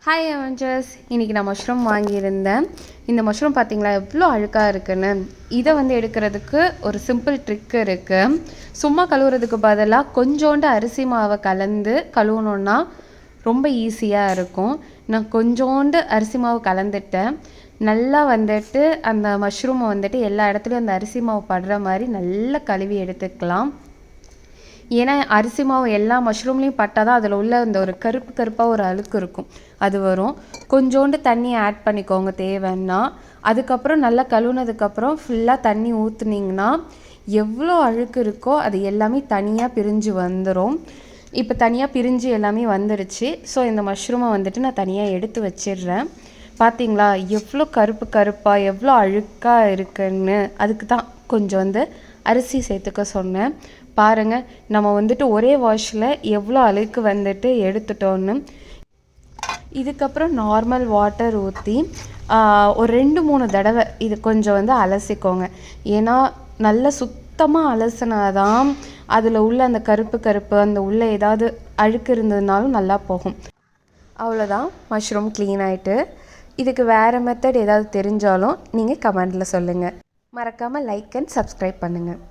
Hi Avengers, இன்றைக்கி நான் mushroom வாங்கியிருந்தேன். இந்த மஷ்ரூம் பார்த்திங்களா எவ்வளோ அழுக்காக இருக்குன்னு. இதை எடுக்கிறதுக்கு ஒரு சிம்பிள் ட்ரிக் இருக்குது. சும்மா கழுவுறதுக்கு பதிலாக கொஞ்சோண்டு அரிசி மாவை கலந்து கழுவுனோன்னா ரொம்ப ஈஸியாக இருக்கும். நான் கொஞ்சோண்டு அரிசி மாவு கலந்துட்டேன். நல்லா அந்த மஷ்ரூமை எல்லா இடத்துலையும் அந்த அரிசி மாவு படுற மாதிரி நல்லா கழுவி எடுத்துக்கலாம். ஏன்னா அரிசி மாவு எல்லா மஷ்ரூம்லேயும் பட்டால் தான் அதில் உள்ள அந்த ஒரு கருப்பாக ஒரு அழுக்கு இருக்கும், அது வரும். கொஞ்சோண்டு தண்ணி ஆட் பண்ணிக்கோங்க தேவைன்னா. அதுக்கப்புறம் நல்லா கழுவுனதுக்கப்புறம் ஃபுல்லாக தண்ணி ஊற்றுனீங்கன்னா எவ்வளோ அழுக்கு இருக்கோ அது எல்லாமே தனியாக பிரிஞ்சு வந்துடும். இப்போ தனியாக பிரிஞ்சு எல்லாமே வந்துடுச்சு. ஸோ இந்த மஷ்ரூமை நான் தனியாக எடுத்து வச்சிடுறேன். பார்த்தீங்களா எவ்வளோ கருப்பாக எவ்வளோ அழுக்காக இருக்குன்னு. அதுக்கு தான் கொஞ்சம் அரிசி சேர்த்துக்க சொன்னேன். பாருங்கள், நம்ம ஒரே வாஷில் எவ்வளோ அழுக்கு எடுத்துட்டோன்னு. இதுக்கப்புறம் நார்மல் வாட்டர் ஊற்றி ஒரு 2-3 தடவை இது கொஞ்சம் அலசிக்கோங்க. ஏன்னா நல்லா சுத்தமாக அலசினாதான் அதில் உள்ள அந்த கருப்பு அந்த உள்ள ஏதாவது அழுக்கு இருந்ததுனாலும் நல்லா போகும். அவ்வளோதான், மஷ்ரூம் க்ளீன் ஆகிட்டு. இதுக்கு வேறு மெத்தட் ஏதாவது தெரிஞ்சாலும் நீங்கள் கமெண்டில் சொல்லுங்கள். மறக்காமல் லைக் அண்ட் சப்ஸ்கிரைப் பண்ணுங்கள்.